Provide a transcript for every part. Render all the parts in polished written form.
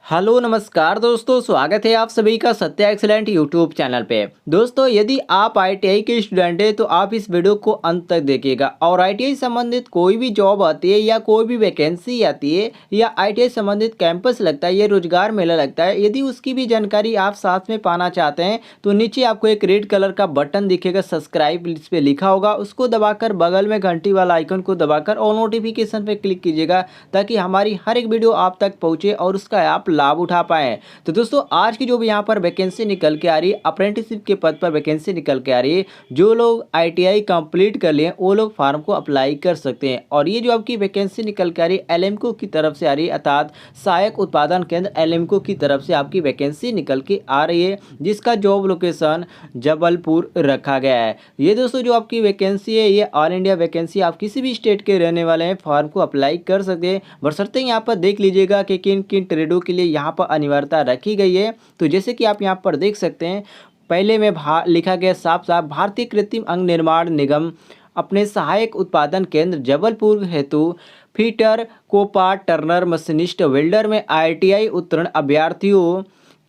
Hello नमस्कार दोस्तों, स्वागत है आप सभी का सत्या एक्सीलेंट यूट्यूब चैनल पे। दोस्तों, यदि आप आईटीआई के स्टूडेंट हैं तो आप इस वीडियो को अंत तक देखिएगा। और आईटीआई संबंधित कोई भी जॉब आती है या कोई भी वैकेंसी आती है या आईटीआई संबंधित कैंपस लगता है या रोजगार मेला लगता है, यदि उसकी भी जानकारी आप साथ में पाना चाहते हैं तो नीचे आपको एक रेड कलर का बटन दिखेगा, सब्सक्राइब इस पे लिखा होगा, उसको दबाकर बगल में घंटी वाला आइकन को दबाकर और नोटिफिकेशन पे क्लिक कीजिएगा ताकि हमारी हर एक वीडियो आप तक पहुंचे और उसका आप लाभ उठा पाएँ। तो दोस्तों, आज की जो भी यहाँ पर वैकेंसी निकल के आ रही है, अप्रेंटिसशिप के पद पर वैकेंसी निकल के आ रही है, जो लोग आईटीआई कंप्लीट कर लिए वो लोग फार्म को अप्लाई कर सकते हैं। और ये जो आपकी वैकेंसी निकल के आ रही है एलएमको की तरफ से आ रही है, अर्थात सहायक उत्पादन केंद्र एलएमको की तरफ से आपकी वैकेंसी निकल के आ रही है, जिसका जॉब लोकेशन जबलपुर रखा गया है। ये दोस्तों जो आपकी वैकेंसी है ये ऑल इंडिया वैकेंसी, आप किसी भी स्टेट के रहने वाले हैं फॉर्म को अप्लाई कर सकते हैं। बशर्ते यहाँ पर देख लीजिएगा कि किन किन ट्रेडों के लिए यहाँ पर अनिवार्यता रखी गई है। तो जैसे कि आप यहाँ पर देख सकते हैं, पहले में लिखा गया साफ साफ, भारतीय कृत्रिम अंग निर्माण निगम अपने सहायक उत्पादन केंद्र जबलपुर हेतु fitter, COPA, turner, machinist, welder में आईटीआई उत्तीर्ण अभ्यर्थियों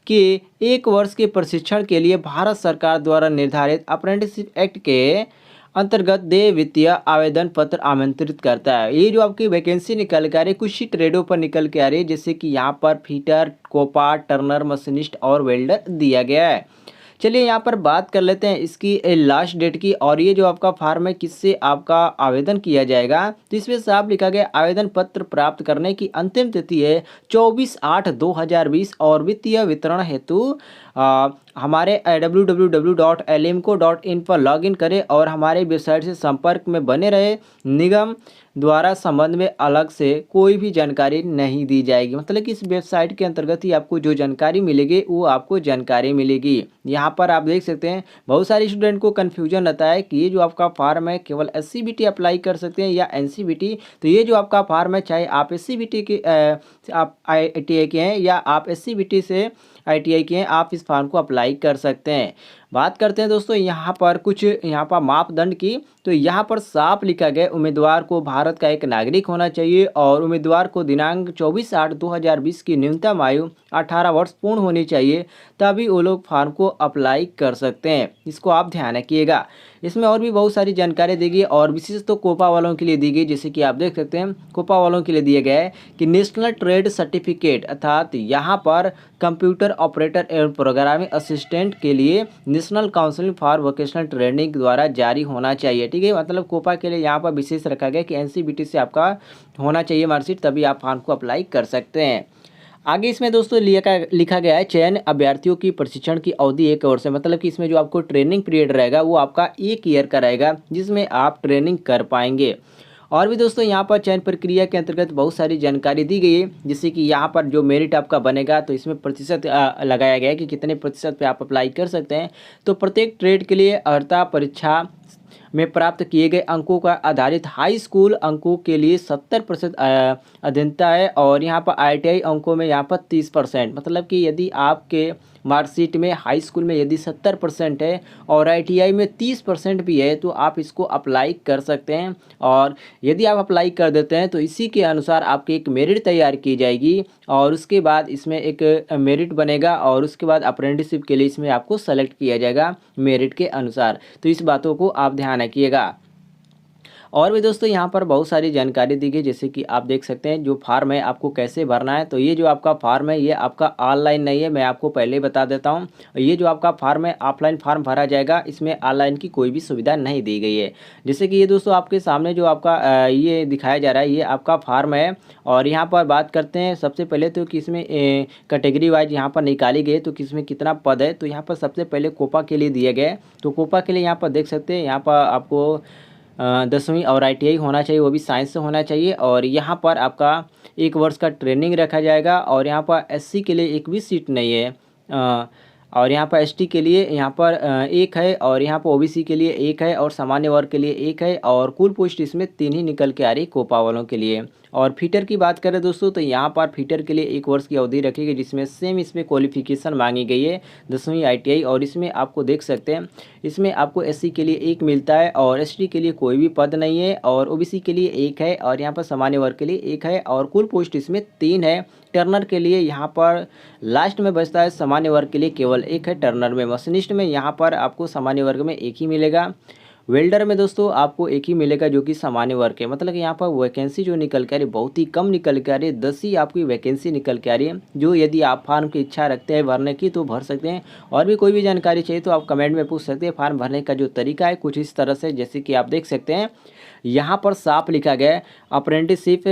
के 1 वर्ष के प्रशिक्षण के लिए भारत सरकार द्वारा निर्धारित अप्रेंटिसशिप एक्ट के अंतर्गत देय वित्तीय आवेदन पत्र आमंत्रित करता है। ये जो आपकी वैकेंसी निकल के आ रही है कुछ ही ट्रेडों पर निकल के आ रही है, जैसे कि यहाँ पर फीटर, कोपा, टर्नर, मशीनिस्ट और वेल्डर दिया गया है। चलिए यहाँ पर बात कर लेते हैं इसकी लास्ट डेट की। और ये जो आपका फॉर्म है किससे आपका आवेदन किया जाएगा, तो इसमें साफ लिखा गया आवेदन पत्र प्राप्त करने की अंतिम तिथि है 24/8/2020 और वित्तीय वितरण हेतु हमारे www.lemco.in पर लॉगिन करें और हमारे वेबसाइट से संपर्क में बने रहे। निगम द्वारा संबंध में अलग से कोई भी जानकारी नहीं दी जाएगी। मतलब कि इस वेबसाइट के अंतर्गत ही आपको जो जानकारी मिलेगी वो आपको जानकारी मिलेगी। यहाँ पर आप देख सकते हैं बहुत सारे स्टूडेंट को कन्फ्यूजन रहता है कि ये जो आपका फॉर्म है केवल एससीबीटी अप्लाई कर सकते हैं या एनसीबीटी। तो ये जो आपका फॉर्म है, चाहे आप एससीबीटी के आप आईटीआई के हैं या आप एससीबीटी से आईटीआई के हैं, आप इस फॉर्म को अप्लाई कर सकते हैं। बात करते हैं दोस्तों यहाँ पर कुछ मापदंड की। तो यहाँ पर साफ लिखा गया उम्मीदवार को भारत का एक नागरिक होना चाहिए और उम्मीदवार को दिनांक 24/8/2020 की न्यूनतम आयु 18 वर्ष पूर्ण होनी चाहिए, तभी वो लोग फॉर्म को अप्लाई कर सकते हैं। इसको आप ध्यान रखिएगा। इसमें और भी बहुत सारी जानकारी दी गई और विशेष तो कोपा वालों के लिए दी गई। जैसे कि आप देख सकते हैं कोपा वालों के लिए दिया गया है कि नेशनल ट्रेड सर्टिफिकेट, अर्थात यहाँ पर कंप्यूटर ऑपरेटर एवं प्रोग्रामिंग असिस्टेंट के लिए national council for vocational training द्वारा जारी होना चाहिए। ठीक है, मतलब कोपा के लिए यहाँ पर विशेष रखा गया कि एनसीबीटी से आपका होना चाहिए मार्कशीट, तभी आप फॉर्म को अप्लाई कर सकते हैं। आगे इसमें दोस्तों लिखा गया है चयन अभ्यर्थियों की प्रशिक्षण की अवधि 1 वर्ष है। मतलब कि इसमें जो आपको ट्रेनिंग पीरियड रहेगा वो आपका 1 ईयर का रहेगा, जिसमें आप ट्रेनिंग कर पाएंगे। और भी दोस्तों यहाँ पर चयन प्रक्रिया के अंतर्गत बहुत सारी जानकारी दी गई है, जैसे कि यहाँ पर जो मेरिट आपका बनेगा तो इसमें प्रतिशत लगाया गया है कि कितने प्रतिशत पे आप अप्लाई कर सकते हैं। तो प्रत्येक ट्रेड के लिए अर्हता परीक्षा में प्राप्त किए गए अंकों का आधारित हाई स्कूल अंकों के लिए 70% अधीनता है। और यहाँ पर आईटीआई अंकों में यहाँ पर 30%, मतलब कि यदि आपके मार्कशीट में हाई स्कूल में यदि 70% है और आईटीआई में 30% भी है तो आप इसको अप्लाई कर सकते हैं। और यदि आप अप्लाई कर देते हैं तो इसी के अनुसार आपकी एक मेरिट तैयार की जाएगी और उसके बाद इसमें एक मेरिट बनेगा और उसके बाद अप्रेंटिसशिप के लिए इसमें आपको सेलेक्ट किया जाएगा मेरिट के अनुसार। तो इस बातों को आप ध्यान रखिएगा। और भी दोस्तों यहाँ पर बहुत सारी जानकारी दी गई, जैसे कि आप देख सकते हैं जो फार्म है आपको कैसे भरना है। तो ये जो आपका फार्म है ये आपका ऑनलाइन नहीं है, मैं आपको पहले ही बता देता हूँ। ये जो आपका फार्म है ऑफलाइन फार्म भरा जाएगा, इसमें ऑनलाइन की कोई भी सुविधा नहीं दी गई है। जैसे कि ये दोस्तों आपके सामने जो आपका ये दिखाया जा रहा है ये आपका फार्म है। और यहाँ पर बात करते हैं सबसे पहले तो कि इसमें कैटेगरी वाइज यहाँ पर निकाली गई तो किसमें कितना पद है। तो यहाँ पर सबसे पहले कोपा के लिए दिया गया है। तो कोपा के लिए यहाँ पर देख सकते हैं यहाँ पर आपको 10वीं और आईटीआई होना चाहिए, वो भी साइंस से होना चाहिए। और यहाँ पर आपका 1 वर्ष का ट्रेनिंग रखा जाएगा। और यहाँ पर एससी के लिए एक भी सीट नहीं है। और यहाँ पर एसटी के लिए यहाँ पर 1 है और यहाँ पर ओबीसी के लिए 1 है और सामान्य वर्ग के लिए 1 है। और कुल पोस्ट इसमें 3 ही निकल के आ रही कोपा वालों के लिए। और फीटर की बात करें दोस्तों तो यहाँ पर फीटर के लिए 1 वर्ष की अवधि रखी गई, जिसमें सेम इसमें क्वालिफिकेशन मांगी गई है 10वीं ITI। और इसमें आपको देख सकते हैं इसमें आपको SC के लिए 1 मिलता है और ST के लिए कोई भी पद नहीं है और OBC के लिए 1 है और यहाँ पर सामान्य वर्ग के लिए 1 है और कुल पोस्ट इसमें 3 है। टर्नर के लिए यहाँ पर लास्ट में बचता है, सामान्य वर्ग के लिए केवल 1 है टर्नर में। मशीनिस्ट में यहाँ पर आपको सामान्य वर्ग में 1 ही मिलेगा। वेल्डर में दोस्तों आपको 1 ही मिलेगा जो कि सामान्य वर्ग है। मतलब कि यहाँ पर वैकेंसी जो निकल के आ रही है बहुत ही कम निकल के आ रही है, 10 ही आपकी वैकेंसी निकल के आ रही है। जो यदि आप फार्म की इच्छा रखते हैं भरने की तो भर सकते हैं। और भी कोई भी जानकारी चाहिए तो आप कमेंट में पूछ सकते हैं। फार्म भरने का जो तरीका है कुछ इस तरह से, जैसे कि आप देख सकते हैं यहाँ पर साफ लिखा गया है अप्रेंटिसशिप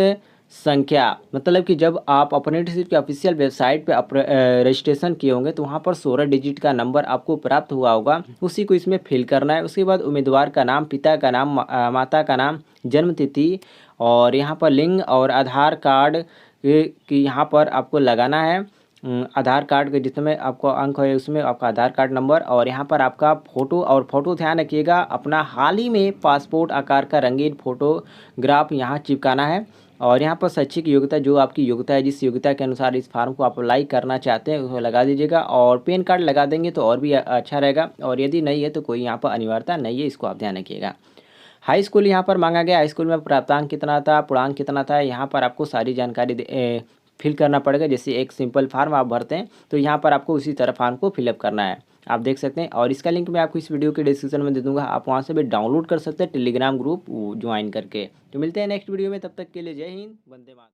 संख्या। मतलब कि जब आप अप्रेंटिसशिप के ऑफिशियल वेबसाइट पे रजिस्ट्रेशन किए होंगे तो वहाँ पर 16 डिजिट का नंबर आपको प्राप्त हुआ होगा, उसी को इसमें फिल करना है। उसके बाद उम्मीदवार का नाम, पिता का नाम, माता का नाम, जन्म तिथि और यहाँ पर लिंग और आधार कार्ड की यहाँ पर आपको लगाना है। आधार कार्ड के जितने आपको अंक है उसमें आपका आधार कार्ड नंबर और यहाँ पर आपका फ़ोटो, और फ़ोटो ध्यान रखिएगा अपना हाल ही में पासपोर्ट आकार का रंगीन फ़ोटोग्राफ यहाँ चिपकाना है। और यहाँ पर शैक्षिक योग्यता, जो आपकी योग्यता है, जिस योग्यता के अनुसार इस फार्म को आप अप्लाई करना चाहते हैं उसको लगा दीजिएगा। और पैन कार्ड लगा देंगे तो और भी अच्छा रहेगा, और यदि नहीं है तो कोई यहाँ पर अनिवार्यता नहीं है, इसको आप ध्यान रखिएगा। हाई स्कूल यहाँ पर मांगा गया, हाई स्कूल में प्राप्तांक कितना था, पूर्णांक कितना था, यहाँ पर आपको सारी जानकारी फिल करना पड़ेगा। जैसे एक सिंपल फार्म आप भरते हैं तो यहाँ पर आपको उसी तरह फार्म को फिलअप करना है, आप देख सकते हैं। और इसका लिंक मैं आपको इस वीडियो के डिस्क्रिप्शन में दे दूंगा, आप वहाँ से भी डाउनलोड कर सकते हैं टेलीग्राम ग्रुप ज्वाइन करके। तो मिलते हैं नेक्स्ट वीडियो में, तब तक के लिए जय हिंद, वंदे मातरम।